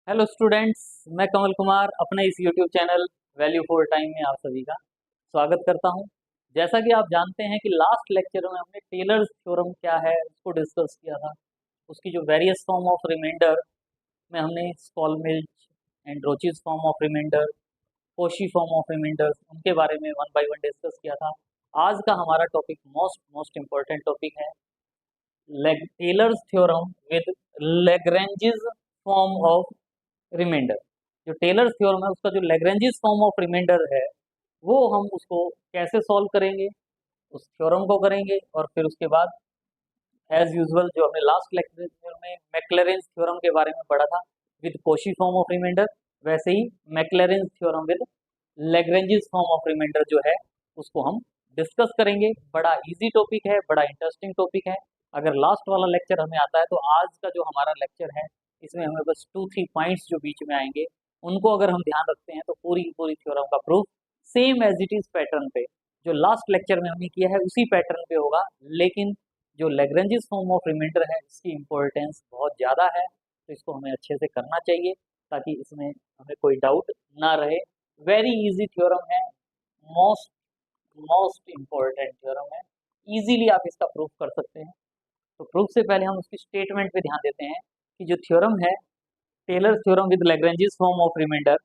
Hello students, मैं कमल कुमार अपने इस YouTube channel value for time में आप सभी का स्वागत करता हूं। जैसा कि आप जानते हैं कि लास्ट लेक्चर में हमने टेलर्स थ्योरम क्या है उसको डिस्कस किया था। उसकी जो वेरियस फॉर्म ऑफ रिमाइंडर में हमने Schlomilch and Roche's form of remainder, Cauchy form of remainder, उनके बारे में वन बाय वन डिस्कस किया था। आज का हमारा टॉपिक मोस्ट इम्पोर्टेंट टॉपिक है Taylor's theorem with Lagrange's form of remainder. जो टेलर्स थ्योरम है उसका जो लैग्रेंजेस फॉर्म ऑफ रिमाइंडर है वो हम उसको कैसे सॉल्व करेंगे, उस थ्योरम को करेंगे और फिर उसके बाद एज यूजुअल जो हमने लास्ट लेक्चर में मैक्लैरेंस थ्योरम के बारे में पढ़ा था with Cauchy form of remainder, वैसे ही Maclaurin's theorem with Lagrange's form of remainder जो है उसको हम डिस्कस करेंगे। बड़ा इजी टॉपिक है, बड़ा इंटरेस्टिंग टॉपिक है। अगर लास्ट वाला लेक्चर हमें आता है तो आज का जो हमारा लेक्चर है इसमें हमें बस 2-3 पॉइंट्स जो बीच में आएंगे उनको अगर हम ध्यान रखते हैं तो पूरी पूरी थ्योरम का proof same as it is pattern पे जो लास्ट लेक्चर में हमने किया है उसी पैटर्न पे होगा। लेकिन जो लैग्रेंजेस फॉर्म ऑफ रिमाइंडर है इसकी इम्पोर्टेंस बहुत ज़्यादा है, तो इसको हमें अच्छे से करना चाहिए ताकि इसमें हमें कोई डाउट ना रहे। वेरी इजी थ्योरम है, मोस्ट मोस्ट इम्पोर्टेंट थ्योरम है, इजीली आप इसका प्रूफ कर सकते हैं। तो प्रूफ से पहले हम उसकी स्टेटमेंट पे ध्यान देते हैं कि जो थ्योरम है Taylor theorem with Lagrange's form of remainder,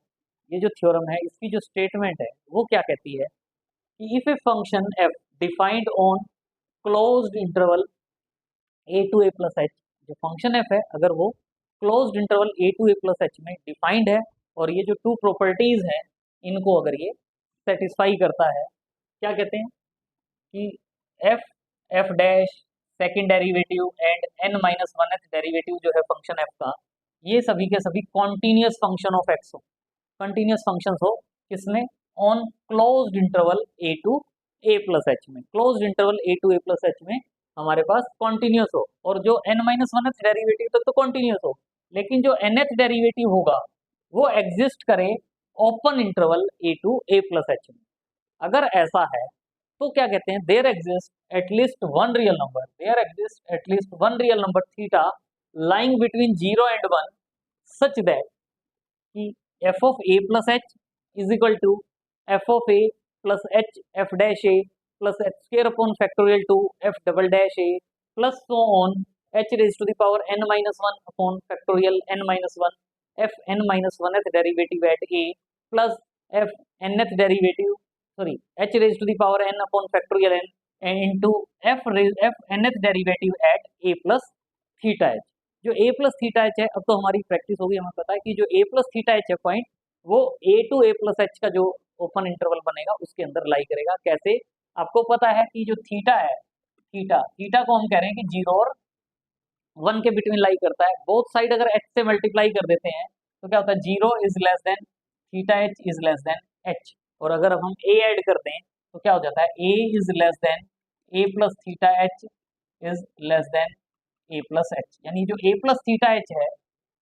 ये जो थ्योरम है इसकी जो स्टेटमेंट है वो क्या कहती है कि if a function F defined on closed interval A to A plus H, जो फंक्शन एफ है अगर वो closed interval A to A plus H में डिफाइंड है और ये जो टू प्रॉपर्टीज हैं इनको अगर ये सेटिस्फाई करता है, क्या कहते हैं कि F F dash second derivative and N minus one th derivative जो है फंक्शन एफ का, ये सभी के सभी कॉन्टिन्यूस फंक्शन ऑफ एक्स हो, कंटिन्यूस फंक्शंस हो किसमें, on closed interval A to A plus H में। Closed interval A to A plus H में हमारे पास कॉन्टिन्यूस हो और जो N minus one th derivative तक तो कॉन्टिन्यूस हो, लेकिन जो एन एथ डेरिवेटिव होगा वो एग्जिस्ट करे open interval A to A plus H में। अगर ऐसा है तो क्या कहते हैं, there exist at least one real number, there exist at least one real number theta lying between 0 and 1 such that कि F of A plus H is equal to F of A plus H F dash A plus H square upon factorial two F double dash A plus so on h raise to the power N minus one upon factorial N minus one F N minus one th derivative at A plus F N एथ derivative sorry H raise to the power N upon factorial N into F N एथ derivative at A plus theta H. जो A plus theta H है, अब तो हमारी practice होगी, हमें पता है कि जो ए प्लस थीटा एच है पॉइंट वो a to A plus H का जो ओपन इंटरवल बनेगा उसके अंदर लाई करेगा। कैसे, आपको पता है कि जो थीटा है, थीटा थीटा को हम कह रहे हैं कि 0 और 1 के बिटवीन लाई करता है। बोथ साइड अगर एच से मल्टीप्लाई कर देते हैं तो क्या होता है, 0 is less then theta H is less then H, और अगर अब हम ए ऐड कर दें तो क्या हो जाता है, A is less than A plus theta H is less than A plus H. यानी जो ए प्लस थीटा एच है,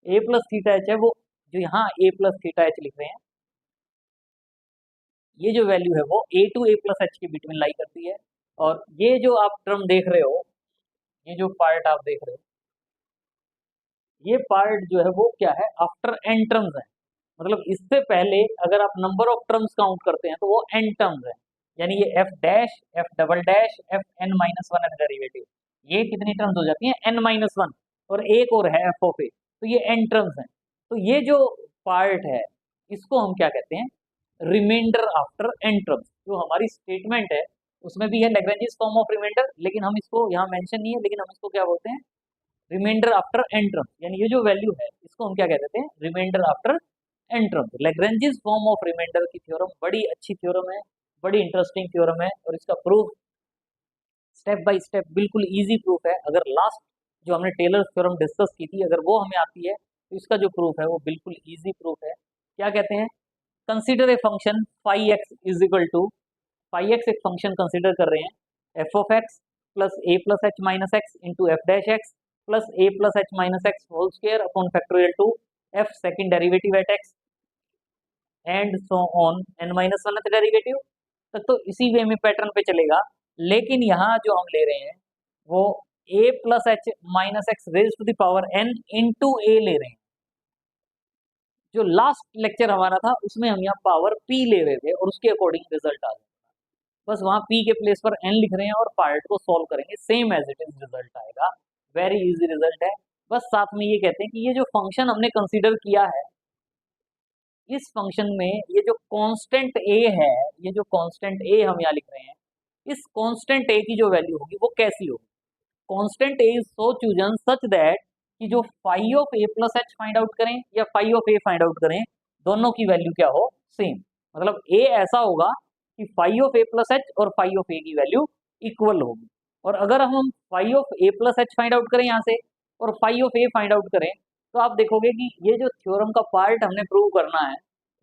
ए प्लस थीटा एच है वो जो यहाँ ए प्लस थीटा एच लिख रहे हैं, ये जो वैल्यू है वो a to A plus h के बिटवीन लाई करती है। और ये जो आप टर्म देख रहे हो, ये जो पार्ट आप देख रहे हो, ये पार्ट जो है वो क्या है, आफ्टर एन टर्म्स है। मतलब इससे पहले अगर आप नंबर ऑफ टर्म्स काउंट करते हैं तो वो एन टर्म्स है। यानी ये F dash F double dash F N minus one N derivative, ये कितनी टर्म्स हो जाती हैं, एन माइनस वन, और एक और है एफ ऑफ ए, तो ये एन टर्म्स हैं। तो ये जो पार्ट है इसको हम क्या कहते हैं, रिमाइंडर आफ्टर एन टर्म्स। जो हमारी स्टेटमेंट है उसमें भी है लैग्रेंजेस फॉर्म ऑफ रिमाइंडर, लेकिन हम इसको यहाँ मेंशन नहीं है, लेकिन हम इसको क्या बोलते हैं, रिमाइंडर आफ्टर एन टर्म्स। यानी ये जो वैल्यू है इसको हम क्या कहते हैं, remainder after N terms. Lagrange's form of remainder की थ्योरम बड़ी अच्छी थ्योरम है, बड़ी इंटरेस्टिंग थ्योरम है, और इसका प्रूफ स्टेप बाय स्टेप बिल्कुल इजी प्रूफ है। अगर लास्ट जो हमने टेलर थ्योरम डिस्कस की थी अगर वो हमें आती है तो इसका जो प्रूफ है वो बिल्कुल इजी प्रूफ है। क्या कहते हैं, consider a function phi x is equal to, phi X एक फंक्शन कंसीडर कर रहे हैं, F of x plus A plus H minus x into F dash x plus A plus H minus x whole square upon factorial two F second derivative at X and so on N minus one derivative तक। तो इसी way में pattern पे चलेगा, लेकिन यहाँ जो हम ले रहे हैं वो A plus H minus x raise to the power N into A ले रहे हैं। जो लास्ट लेक्चर हमारा था उसमें हम यहाँ पावर p ले रहे थे और उसके अकॉर्डिंग रिजल्ट आ जाएगा। बस वहाँ p के प्लेस पर n लिख रहे हैं और पार्ट को सॉल्व करेंगे, same as it is result आएगा। वेरी इजी रिजल्ट है। बस साथ में ये कहते हैं कि ये जो फंक्शन हमने कंसीडर किया है, इस फंक्शन में ये जो कांस्टेंट a है, ये जो कांस्टेंट a हम यहाँ लिख रहे हैं, इस कांस्टेंट a की जो वैल्यू होगी वो कैसी होगी? Constant a is so chosen such that कि जो phi of a plus H find out करें या phi of a find out करें, दोनों की वैल्यू क्या हो? सेम। मतलब a ऐसा होगा कि phi of a plus H और फाई ऑफ a की वैल्यू इक्वल होगी। और अगर हम phi of a plus H find out करें यहाँ से और phi of a find out करें, तो आप देखोगे कि ये जो थ्योरम का पार्ट हमने प्रूव करना है,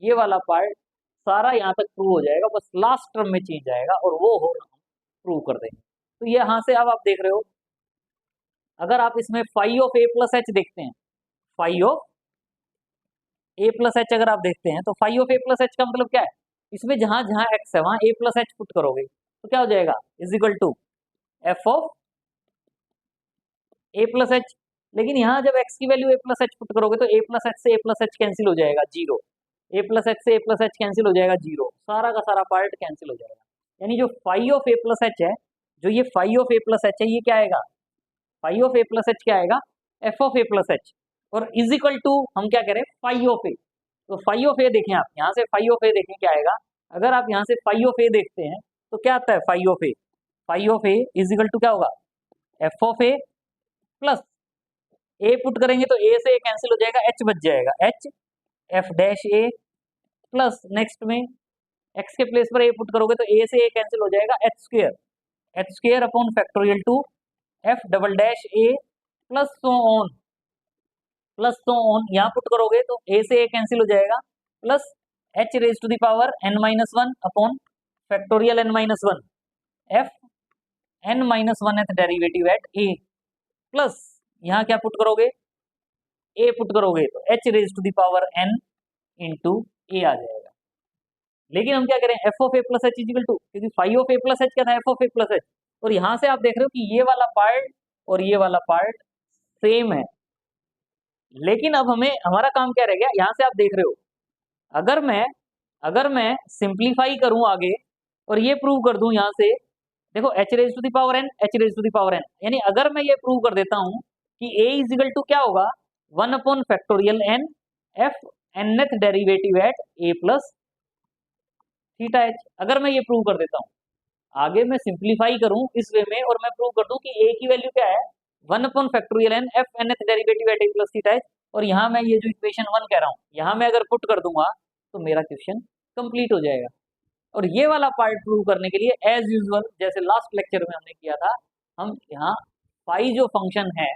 ये वाला पार्ट सारा यहाँ तक प्रूव हो जाएगा, बस लास्ट टर्म में चेंज आएगा और वो हो प्रूव कर देंगे। तो ये यहाँ से अब आप देख रहे हो, अगर आप इसमें phi of a plus H देखते हैं, phi of a plus H अगर आप देखते हैं, तो phi of a plus H का मतलब क्या है? इसमें जहां जहां x है वहां a प्लस एच पुट करोगे तो क्या हो जाएगा? Is equal to F of a plus H. लेकिन यहाँ जब x की value a plus H put करोगे तो a प्लस एच से a प्लस एच कैंसिल हो जाएगा, जीरो। a प्लस एच से a प्लस एच कैंसिल हो जाएगा, जीरो। सारा का सारा पार्ट कैंसिल हो जाएगा। यानी जो phi of a plus H है, जो ये phi of a plus H है, ये क्या आएगा? Phi of a plus H क्या आएगा? F of a plus H. और इज इक्वल टू हम क्या करें? Phi of a। तो फाई ऑफ a देखें, आप यहाँ से फाई ऑफ a देखें क्या आएगा? अगर आप यहाँ से फाई ऑफ a देखते हैं तो क्या आता है? Phi of a, phi of a is equal to क्या होगा? F of a plus a put करेंगे तो a से a कैंसिल हो जाएगा, h बच जाएगा, h F dash a plus next में x के प्लेस पर a पुट करोगे तो a से a कैंसिल हो जाएगा, H square upon factorial two F double dash a plus so on यहाँ पुट करोगे तो a से a कैंसिल हो जाएगा, plus h raise to the power n minus one upon factorial n minus one F n minus one th derivative at a plus यहाँ क्या put करोगे? a put करोगे तो h raise to the power n into a आ जाएगा। लेकिन हम क्या करें? F of a plus H is equal to, क्योंकि phi of a plus H क्या था? F of a plus H. और यहाँ से आप देख रहे हो कि ये वाला पार्ट और ये वाला पार्ट सेम है। लेकिन अब हमें हमारा काम क्या रह गया? यहाँ से आप देख रहे हो, अगर मैं सिंप्लीफाई करूं आगे और ये प्रूव कर दूं यहाँ से, देखो h raise to the power n, h raise to the power n, यानी अगर मैं ये प्रूव कर देता हूं कि a इजिकल टू क्या होगा? One upon factorial n F nth derivative at a plus theta h। अगर मैं ये प्रूव कर देता हूँ, आगे मैं सिंप्लीफाई करूं इस वे में और मैं प्रूव कर दूं कि a की वैल्यू क्या है? One upon factorial n F nth derivative at a plus theta h। और यहाँ मैं ये जो इक्वेशन वन कह रहा हूँ, यहाँ मैं अगर पुट कर दूंगा तो मेरा क्वेश्चन कंप्लीट हो जाएगा। और ये वाला पार्ट प्रूव करने के लिए एज यूजुअल जैसे लास्ट लेक्चर में हमने किया था, हम यहाँ फाई जो फंक्शन है,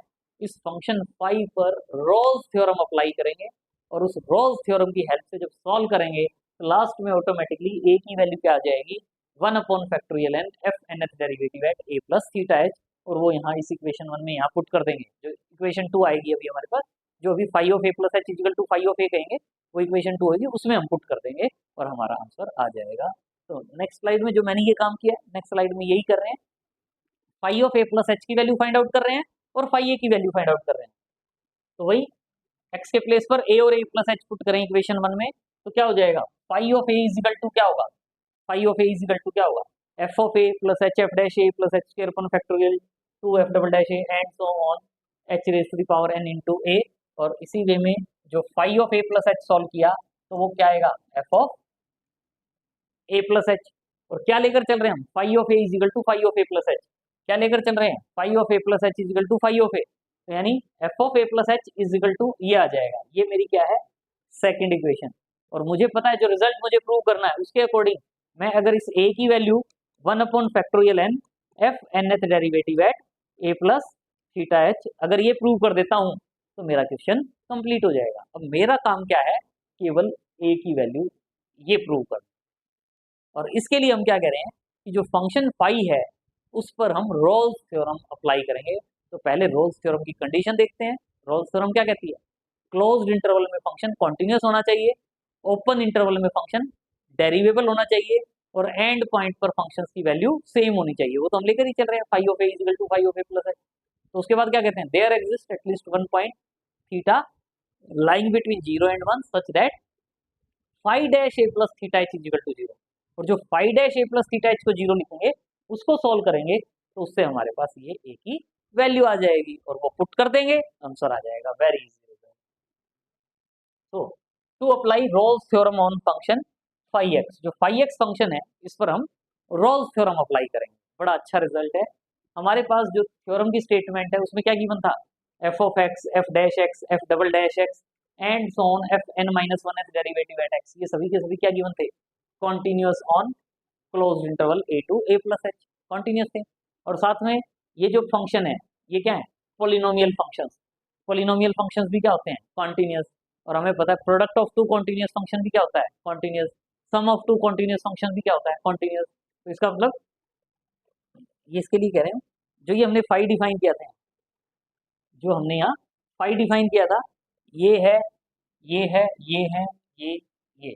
इस फंक्शन फाई पर रोल्स थ्योरम अप्लाई करेंगे और उस रोल्स थ्योरम की हेल्प से जब सॉल्व करेंगे तो लास्ट में ऑटोमेटिकली a की वैल्यू क्या आ जाएगी? One upon factorial n F nth derivative at a plus theta h। और वो यहाँ इस इक्वेशन वन में यहाँ पुट कर देंगे। जो इक्वेशन टू आएगी अभी हमारे पास, जो अभी phi of a plus H is equal to phi of a कहेंगे, वो इक्वेशन टू होगी, उसमें हम पुट कर देंगे और हमारा आंसर आ जाएगा। तो नेक्स्ट स्लाइड में जो मैंने ये काम किया है, नेक्स्ट स्लाइड में यही कर रहे हैं, phi of a plus H की वैल्यू फाइंड आउट कर रहे हैं और फाई a की वैल्यू फाइंड आउट कर रहे हैं। तो वही x के प्लेस पर a और a प्लस एच पुट करें इक्वेशन वन में, तो क्या हो जाएगा? Phi of a is equal to क्या होगा? Phi of a is equal to क्या होगा? F of a plus H F dash a plus H square upon factorial two F double dash a and so on h raise to the power n into a। और इसी way में जो phi of a plus H solve किया तो वो क्या आएगा? F of a plus H. और क्या लेकर चल रहे हैं हम? Phi of a is equal to phi of a plus H. क्या लेकर चल रहे हैं? Phi of a plus H is equal to phi of a। तो यानी F of a plus H is equal to ये आ जाएगा। ये मेरी क्या है? Second equation. और मुझे पता है जो रिजल्ट मुझे प्रूव करना है उसके अकॉर्डिंग मैं अगर इस a की value one upon factorial n F nth derivative at a plus theta h अगर ये प्रूव कर देता हूं तो मेरा क्वेश्चन कंप्लीट हो जाएगा। अब मेरा काम क्या है? केवल a की वैल्यू ये प्रूव कर। और इसके लिए हम क्या कह रहे हैं कि जो फंक्शन फाई है उस पर हम रोल्स थ्योरम अप्लाई करेंगे। तो पहले रोल्स थ्योरम की कंडीशन देखते हैं। रोल्स थ्योरम क्या कहती है? क्लोज्ड इंटरवल में फंक्शन कॉन्टिन्यूस होना चाहिए, ओपन इंटरवल में फंक्शन डेरिवेबल होना चाहिए और एंड पॉइंट पर फंक्शंस की वैल्यू सेम होनी चाहिए। वो तो हम लेकर ही चल रहे हैं, phi of a equal to phi of a plus है। तो उसके बाद क्या कहते हैं? There exist at least one point theta lying between 0 and 1 such that phi dash a plus theta h is equal to 0। और जो phi dash a plus theta h को 0 लिखेंगे उसको सॉल्व करेंगे तो उससे हमारे पास ये a की वैल्यू आ जाएगी और वो पुट कर देंगे, आंसर आ जाएगा। Very easy. तो to apply Rolle's theorem on function phi x, जो फाई एक्स फंक्शन है इस पर हम रोल्स थ्योरम अप्लाई करेंगे। बड़ा अच्छा रिजल्ट है। हमारे पास जो थ्योरम की स्टेटमेंट है उसमें क्या गिवन था, F of X, F dash X, F double dash x and so on F N minus one F derivative at X, ये सभी के सभी क्या गिवन थे, continuous on closed interval A to A plus H, continuous थे। और साथ में ये जो फंक्शन है ये क्या है, पोलिनोमियल फंक्शंस। पोलिनोमियल फंक्शंस भी क्या होते हैं, कॉन्टिन्यूअस। और हमें पता है product of two continuous function भी क्या होता है, continuous. Sum of two continuous function भी क्या होता है, कॉन्टिन्यूअस। तो इसका मतलब ये इसके लिए कह रहे हैं, जो ये हमने फाई डिफाइन किया था, जो हमने यहाँ फाई डिफाइन किया था, ये है, ये है, ये है, ये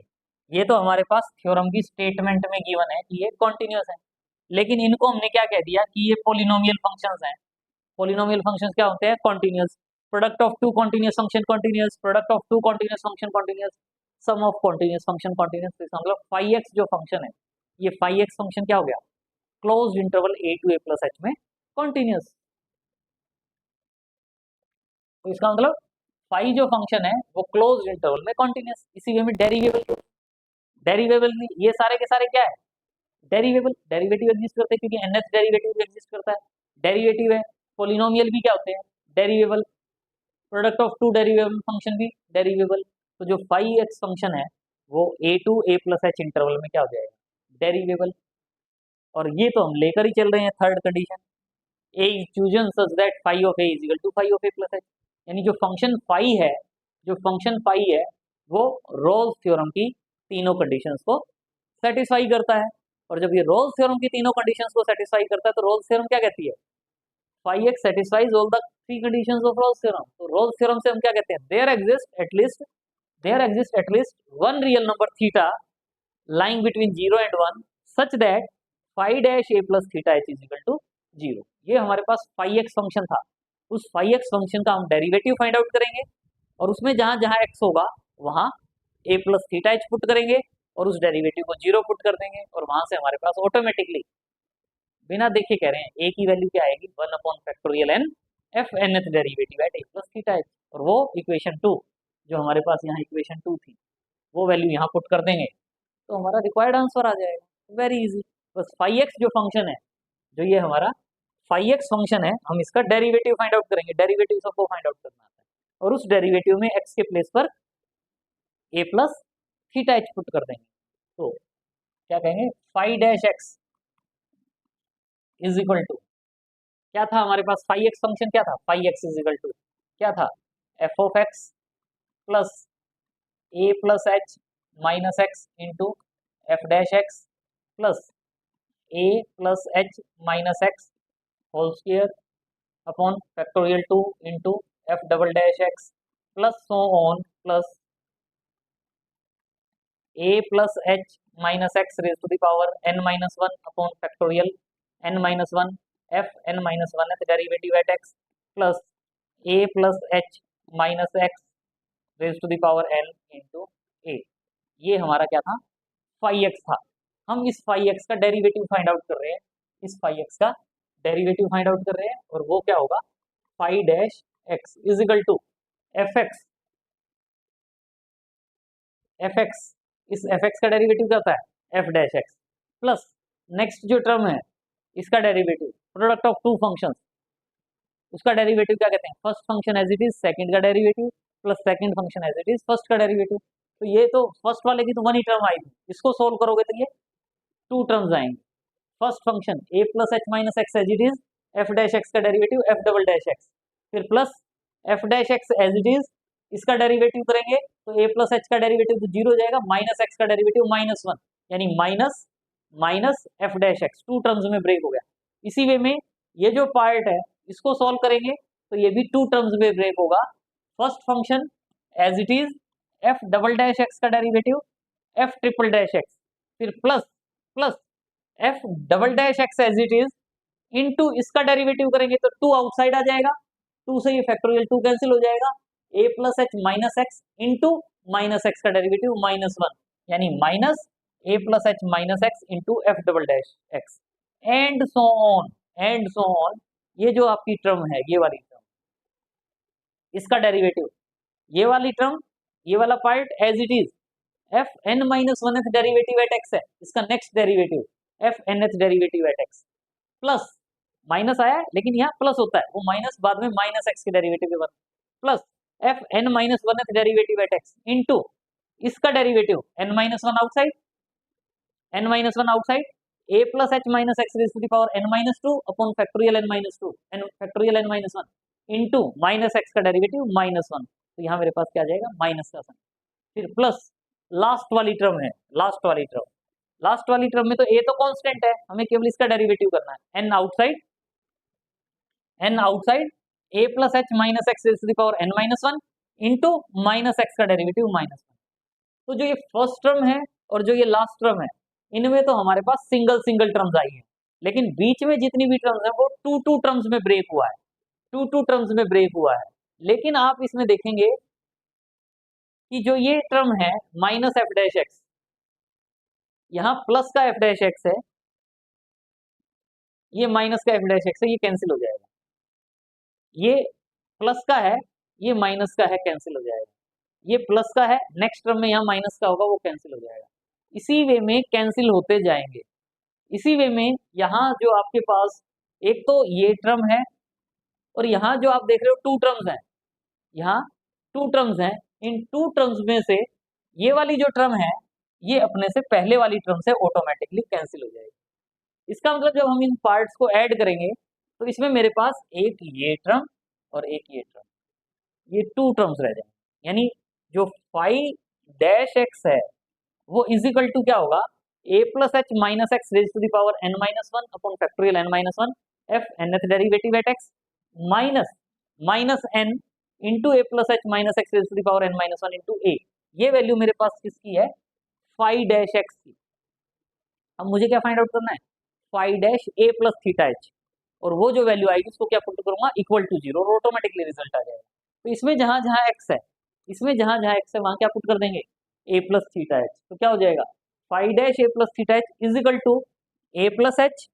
ये तो हमारे पास थ्योरम की स्टेटमेंट में गिवन है कि ये कॉन्टिन्यूअस है। लेकिन इनको हमने क्या कह दिया कि ये पोलिनोमियल फंक्शंस हैं। पोलिनोमियल फंक्शंस क्या होते हैं, continuous. Product of two continuous function continuous, product of two continuous function continuous, sum of continuous function continuous. तो इसका मतलब फाई एक्स जो फंक्शन है, ये फाई एक्स फंक्शन क्या हो गया, closed interval A to A plus H में कॉन्टिन्यूअस। तो इसका मतलब फाई जो फंक्शन है वो क्लोज्ड इंटरवल में कॉन्टिन्यूअस। इसी वे में डेरिवेबल, डेरिवेबल ये सारे के सारे क्या है, डेरिवेबल। डेरिवेटिव एग्जिस्ट करते हैं क्योंकि nth डेरिवेटिव भी एग्जिस्ट करता है, डेरिवेटिव है। पोलिनोमियल भी क्या होते हैं, derivable. Product of two derivable function भी डेरिवेबल। तो जो फाई एक्स फंक्शन है वो a to A plus h interval में क्या हो जाएगा, डेरिवेबल। और ये तो हम लेकर ही चल रहे हैं third condition, a is chosen such that phi of a is equal to phi of A plus H. यानी जो फंक्शन फाई है, जो फंक्शन फाई है वो रोल्स थ्योरम की तीनों कंडीशंस को सेटिस्फाई करता है। और जब ये रोल्स थ्योरम की तीनों कंडीशंस को सेटिस्फाई करता है तो रोल्स थ्योरम क्या कहती है, phi x satisfies all the three conditions of Rolle's theorem. तो रोल्स थ्योरम से हम क्या कहते हैं, there exist at least one real number theta lying between 0 and 1 such that phi dash a plus theta h is equal to 0। ये हमारे पास phi x function था। उस phi x फंक्शन का हम डेरिवेटिव फाइंड आउट करेंगे और उसमें जहां जहां x होगा वहां a plus theta h put करेंगे और उस डेरिवेटिव को 0 पुट कर देंगे और वहां से हमारे पास ऑटोमेटिकली बिना देखे कह रहे हैं a की वैल्यू क्या आएगी, 1 upon factorial n f nth derivative at a plus theta h। और वो इक्वेशन 2 जो हमारे पास यहाँ इक्वेशन 2 थी वो वैल्यू यहाँ पुट कर देंगे तो हमारा रिक्वायर्ड आंसर आ जाएगा। Very easy. बस फाई एक्स जो फंक्शन है, जो ये हमारा फाई एक्स फंक्शन है, हम इसका डेरिवेटिव फाइंड आउट करेंगे। डेरिवेटिव सबको फाइंड आउट करना आता है और उस डेरिवेटिव में एक्स के प्लेस पर a plus theta h put कर देंगे। तो क्या कहेंगे, phi dash x is equal to क्या था हमारे पास, फाई एक्स फंक्शन क्या था, phi x is equal to क्या था, F of x plus A plus H minus x into F dash x plus A plus H minus x whole square upon factorial 2 into f double dash x plus so on plus A plus H minus x raise to the power n minus one upon factorial n minus one F n minus one है derivative at x plus A plus H minus x raise to the power n into a. ये हमारा क्या था, phi x था। हम इस phi x का derivative find out कर रहे हैं, इस फाई एक्स का डेरिवेटिव फाइंड आउट कर रहे हैं और वो क्या होगा, phi dash x is equal to f x. F x, इस एफ एक्स का डेरिवेटिव क्या होता है, f dash x plus next जो टर्म है इसका derivative, product of two functions, उसका डेरिवेटिव क्या कहते हैं, first function as it is second का derivative plus second function as it is first का डेरिवेटिव। तो ये तो फर्स्ट वाले की तो वन ही टर्म आई थी, इसको सोल्व करोगे तो ये टू टर्म्स आएंगे। First function a plus H minus x as it is f dash x का derivative f double dash x, फिर plus f dash x as it is इसका डेरिवेटिव करेंगे तो ए प्लस एच का derivative तो zero हो जाएगा, minus x का डेरिवेटिव माइनस वन, यानी minus minus f dash x, two terms में ब्रेक हो गया। इसी वे में ये जो पार्ट है इसको सॉल्व करेंगे तो ये भी टू टर्म्स में ब्रेक होगा। First function as it is f double dash x का derivative f triple dash x, फिर plus plus f double dash x as it is into इसका डेरिवेटिव करेंगे तो टू आउटसाइड आ जाएगा, टू से ये फैक्टोरियल टू कैंसिल हो जाएगा, a plus H minus x into minus x का डेरिवेटिव माइनस वन, यानी minus a plus H minus x into f double dash x and so on, and so on. ये जो आपकी term है, ये वाली टर्म, इसका डेरिवेटिव, ये वाली टर्म, ये वाला part as it is f N minus one th derivative at x है, इसका नेक्स्ट डेरिवेटिव एफ एन एथ derivative at x plus, minus आया है लेकिन यहाँ प्लस होता है, वो माइनस बाद में माइनस एक्स के डेरिवेटिव के बाद, plus F N minus one th derivative at x into इसका derivative n minus one outside, n minus one outside, a plus H minus x raise to the power N minus two upon factorial N minus two, n factorial N minus one into minus x का derivative minus one, तो यहाँ मेरे पास क्या आ जाएगा minus का sign, फिर plus last वाली टर्म है, लास्ट वाली टर्म, लास्ट वाली टर्म में तो ए तो कांस्टेंट है, हमें केवल इसका डेरिवेटिव करना है, n outside, n outside a plus H minus x raise to the power N minus one into minus x का डेरिवेटिव माइनस वन। तो जो ये फर्स्ट टर्म है और जो ये लास्ट टर्म है, इनमें तो हमारे पास सिंगल सिंगल टर्म्स आई है, लेकिन बीच में जितनी भी टर्म्स है वो टू टू टर्म्स में ब्रेक हुआ है, टू टू टर्म्स में ब्रेक हुआ है। लेकिन आप इसमें देखेंगे कि जो ये टर्म है माइनस एफ डैश एक्स, यहाँ प्लस का एफ डैश एक्स है, ये माइनस का एफ डैश एक्स है, ये कैंसिल हो जाएगा, ये प्लस का है, ये माइनस का है, कैंसिल हो जाएगा, ये प्लस का है, नेक्स्ट टर्म में यहाँ माइनस का होगा, वो कैंसिल हो जाएगा। इसी वे में कैंसिल होते जाएंगे, इसी वे में यहाँ जो आपके पास एक तो ये टर्म है और यहाँ जो आप देख रहे हो टू टर्म्स हैं, यहाँ टू टर्म्स हैं, इन टू टर्म्स में से ये वाली जो टर्म है ये अपने से पहले वाली टर्म से ऑटोमेटिकली कैंसिल हो जाएगी। इसका मतलब जब हम इन पार्ट्स को ऐड करेंगे तो इसमें मेरे पास एक ये टर्म और एक ये टर्म, ये टू टर्म्स रह जाएंगे, यानी जो फाइव डैश एक्स है वो इजिकल टू क्या होगा, a plus H minus x raise to the power N minus one upon factorial N minus one F N एथ derivative at x minus minus n into a plus H minus x raise to the power N minus one into a. ये value मेरे पास किसकी है, five dash x की। अब मुझे क्या find out करना है, फाइव डैश ए प्लस थीटा एच, और वो जो वैल्यू आएगी उसको क्या पुट करूंगा, इक्वल टू जीरो, और ऑटोमेटिकली रिजल्ट आ जाएगा। तो इसमें जहां जहां एक्स है, इसमें जहां जहां एक्स है वहां क्या पुट कर देंगे, ए प्लस थीटा एच, तो क्या हो जाएगा phi dash A plus theta H is equal to A plus H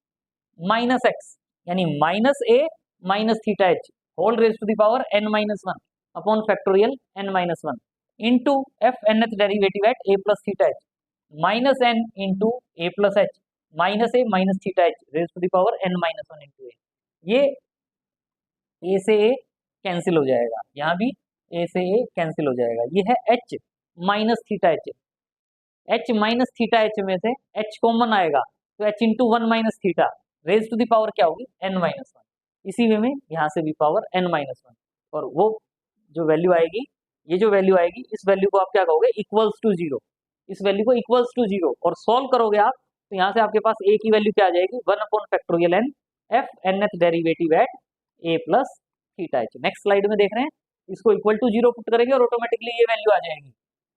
minus x, यानी minus a minus theta h whole raise to the power N minus one upon factorial N minus one into F N एथ derivative at A plus theta h minus n into a plus H minus a minus theta h raise to the power N minus one into a. ये a से ए cancel हो जाएगा, यहाँ भी ए से ए cancel हो जाएगा, ये है h minus theta h, h minus theta h में से एच कॉमन आएगा तो h into one minus theta raise to the power क्या होगी एन माइनस वन, इसी वे में यहाँ से भी पावर एन माइनस वन, और वो जो वैल्यू आएगी, ये जो वैल्यू आएगी इस वैल्यू को आप क्या कहोगे इक्वल्स टू जीरो, इस वैल्यू को इक्वल्स टू जीरो, और सॉल्व करोगे आप तो यहाँ से आपके पास ए की वैल्यू क्या आ जाएगी, one upon factorial n f N एथ derivative at A plus theta h. Next slide में देख रहे हैं, इसको इक्वल टू जीरो पुट करेंगे और ऑटोमेटिकली ये वैल्यू आ जाएगी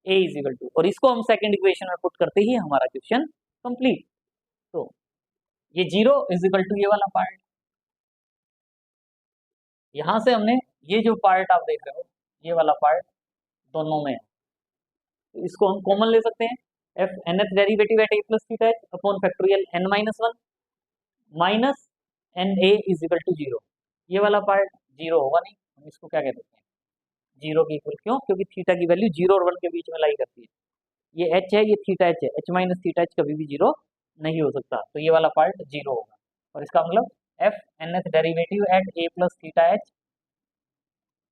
ए इज इक्वल टू, और इसको हम सेकंड इक्वेशन में पुट करते ही हमारा क्वेश्चन कंप्लीट। तो ये जीरो इज इक्वल टू ये वाला पार्ट, यहां से हमने ये जो पार्ट आप देख रहे हो ये वाला पार्ट दोनों में है, तो इसको हम कॉमन ले सकते हैं, एफ एन एथ derivative at A plus theta h upon factorial N minus one minus n a is equal to zero. ये वाला पार्ट जीरो होगा नहीं, हम इसको क्या कह सकते हैं जीरो के इक्वल, क्यों, क्योंकि थीटा की वैल्यू जीरो और वन के बीच में लाई करती है, ये एच है, ये थीटा एच है, एच माइनस थीटा एच कभी भी जीरो नहीं हो सकता, तो ये वाला पार्ट जीरो होगा, और इसका मतलब एफ एन एथ derivative at A plus theta h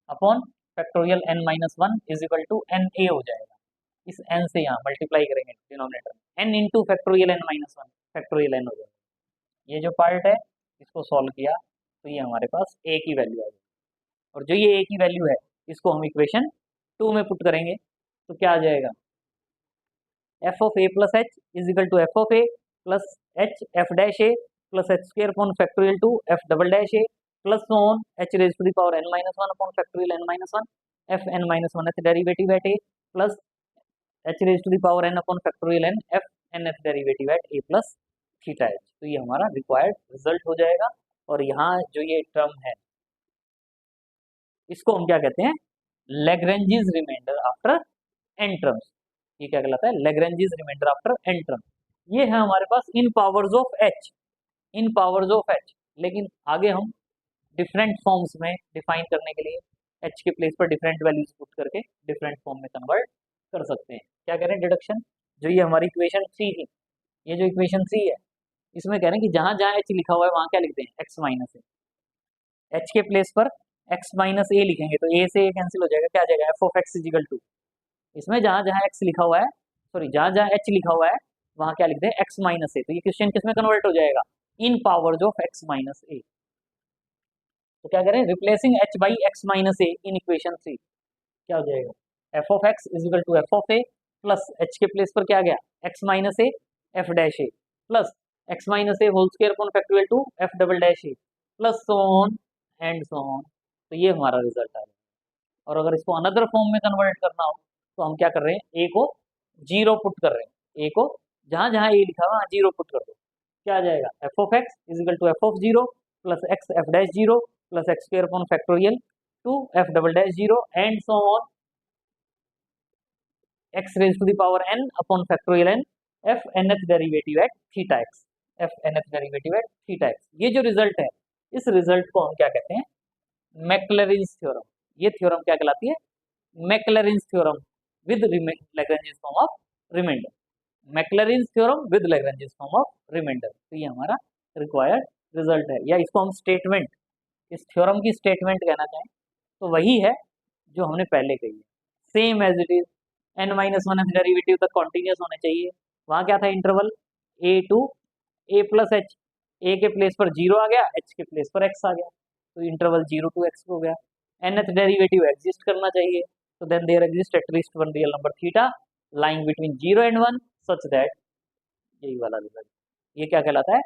upon factorial N minus one is equal to n a हो जाएगा, इस एन से यहाँ मल्टीप्लाई करेंगे डिनोमिनेटर में, n into factorial N minus one factorial n हो जाएगा। ये जो पार्ट है इसको सॉल्व किया तो ये हमारे पास ए की वैल्यू आ गई, और जो ये ए की वैल्यू है इसको हम इक्वेशन टू में पुट करेंगे तो क्या आ जाएगा, f of A plus H is equal to F of A plus H F dash A plus H square upon factorial two F double dash A plus on h raise to the power N minus one upon factorial N minus one F N minus one th derivative at A plus h raise to the power N upon factorial n f N एथ derivative at A plus theta H. तो ये हमारा required result हो जाएगा, और यहाँ जो ये टर्म है इसको हम क्या कहते हैं Lagrange's reminder after n terms. ये क्या कहलाता है? Lagrange's reminder after n terms. ये है हमारे पास in powers of h, in powers of h। लेकिन आगे हम डिफरेंट फॉर्म्स में डिफाइन करने के लिए h के प्लेस पर डिफरेंट वैल्यूज पुट करके डिफरेंट फॉर्म में कन्वर्ट कर सकते हैं। क्या कह रहे हैं? डिडक्शन। जो ये हमारी इक्वेशन 3 थी, ये जो इक्वेशन 3 है, इसमें कह रहे हैं कि जहां जहां h लिखा हुआ है वहां क्या लिखते हैं? x minus a. h के प्लेस पर x माइनस ए लिखेंगे तो a से a कैंसिल हो जाएगा, क्या आ जाएगा? f of x is equal to, इसमें जहां जहां x लिखा हुआ है, सॉरी जहां जहां h लिखा हुआ है वहां क्या लिखते हैं? x minus a. तो ये क्वेश्चन किस में कन्वर्ट हो जाएगा? In powers of x minus a. तो क्या करें? Replacing h by x minus a in equation 3, क्या हो जाएगा? f of x is equal to f of a plus h के प्लेस पर क्या आ गया? x minus a f dash A plus x minus a whole square upon factorial two f double dash A plus so on and so on. तो ये हमारा result आएगा। और अगर इसको अनदर फॉर्म में कन्वर्ट करना हो तो हम क्या कर रहे हैं? a को जीरो पुट कर रहे हैं, a को जहां जहां a लिखा हुआ जीरो पुट कर दो, क्या आ जाएगा? f of x is equal to f of zero plus x f dash zero plus x square upon factorial two f double dash zero and so on x raise to the power n upon factorial n f nth derivative at theta x, f nth derivative at theta x। ये जो result है, इस result को हम क्या कहते हैं? मैक्लैरिन्स theorem. ये थ्योरम क्या कहलाती है? Maclaurin's theorem with Lagrange's form of remainder. Maclaurin's theorem with Lagrange's form of remainder. तो ये हमारा रिक्वायर्ड रिजल्ट है, या इसको हम स्टेटमेंट, इस थ्योरम की स्टेटमेंट कहना चाहें तो वही है जो हमने पहले कही है, same as it is. n minus one derivative तक कॉन्टिन्यूस होने चाहिए। वहां क्या था? Interval a to a plus h, a के प्लेस पर जीरो आ गया, h के प्लेस पर x आ गया, तो इंटरवल जीरो टू x हो गया। nth डेरिवेटिव एग्जिस्ट करना चाहिए, तो then there exist at least one real number theta lying between 0 and 1 such that, यही वाला रिजल्ट। ये क्या कहलाता है?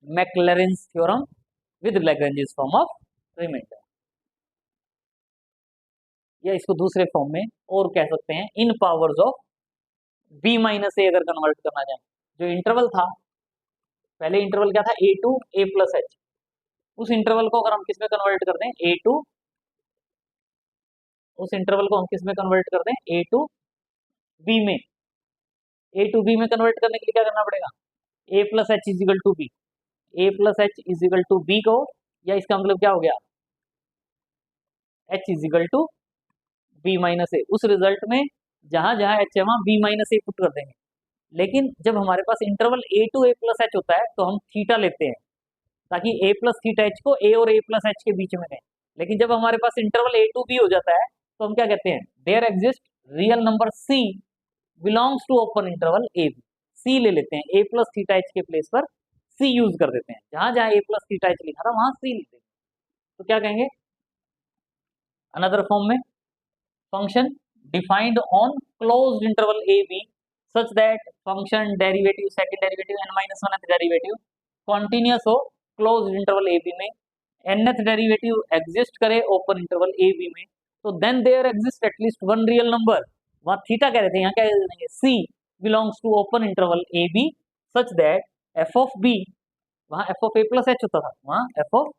Maclaurin's theorem with Lagrange's form of remainder. या इसको दूसरे फॉर्म में और कह सकते हैं, in powers of b minus a. अगर कन्वर्ट करना चाहें, जो इंटरवल था पहले, इंटरवल क्या था? a to a plus h। उस इंटरवल को अगर हम किस में कन्वर्ट कर दें? a टू, उस इंटरवल को हम किस में कन्वर्ट कर दें? a टू b में। a टू b में कन्वर्ट करने के लिए क्या करना पड़ेगा? a plus H is equal to b, a plus H is equal to b को, या इसका मतलब क्या हो गया? h is equal to b minus a. उस रिजल्ट में जहां जहां h है वहां b माइनस ए पुट कर देंगे। लेकिन जब हमारे पास interval a to a plus h होता है तो हम थीटा लेते हैं, ताकि a प्लस थीटा एच को a और a प्लस एच के बीच में है। लेकिन जब हमारे पास इंटरवल a टू b हो जाता है तो हम क्या कहते हैं? There exist real number c belongs to open interval a b। c ले लेते हैं, a प्लस थीटा एच के प्लेस पर c यूज कर देते हैं। जहां जहां a प्लस थीटा एच लिखा था वहां c लिखते हैं। तो क्या कहेंगे अनदर फॉर्म में? Function defined on closed interval a b such that function derivative, second derivative n minus one derivative continuous हो क्लोज्ड इंटरवल a b में, nth डेरिवेटिव एग्जिस्ट करे ओपन इंटरवल a b में, तो then there exist at least one real number, वहां theta कह रहे थे, यहाँ क्या कह देंगे? c belongs to open interval a b such that f of b, वहां f of a plus h होता था, वहां f of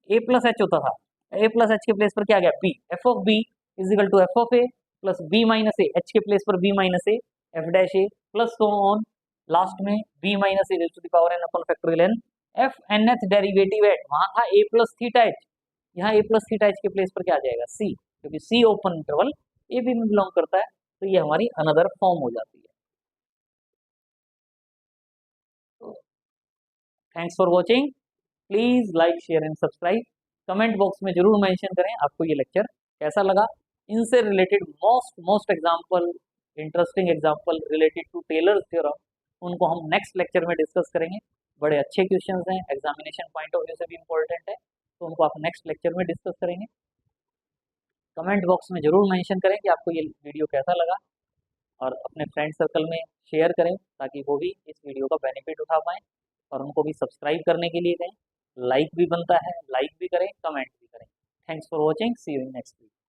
a plus h होता था, a प्लस h के प्लेस पर क्या आ गया? b, f of b is equal to f of a plus b minus a, h के प्लेस पर b minus a f dash A plus so on, last में b minus a raise to the power n upon factorial n, f nth derivative at, वहां था a plus theta h, यहाँ a plus theta h के place पर क्या आ जाएगा? c, क्योंकि c open interval a b में बिलोंग करता है। तो ये हमारी अनदर फॉर्म हो जाती है। Thanks for watching. Please like share and subscribe. Comment box में जरूर मेंशन करें आपको ये लेक्चर कैसा लगा। इनसे related most example, interesting example related to Taylor's theorem, उनको हम नेक्स्ट लेक्चर में डिस्कस करेंगे। बड़े अच्छे क्वेश्चंस हैं, एग्जामिनेशन पॉइंट ऑफ व्यू से भी इम्पोर्टेंट है, तो उनको आप नेक्स्ट लेक्चर में डिस्कस करेंगे। कमेंट बॉक्स में जरूर मेंशन करें कि आपको ये वीडियो कैसा लगा, और अपने फ्रेंड सर्कल में शेयर करें ताकि वो भी इस वीडियो का बेनिफिट उठा पाएँ, और उनको भी सब्सक्राइब करने के लिए कहें। लाइक भी बनता है, लाइक भी करें, कमेंट भी करें। Thanks for watching, see you in next video.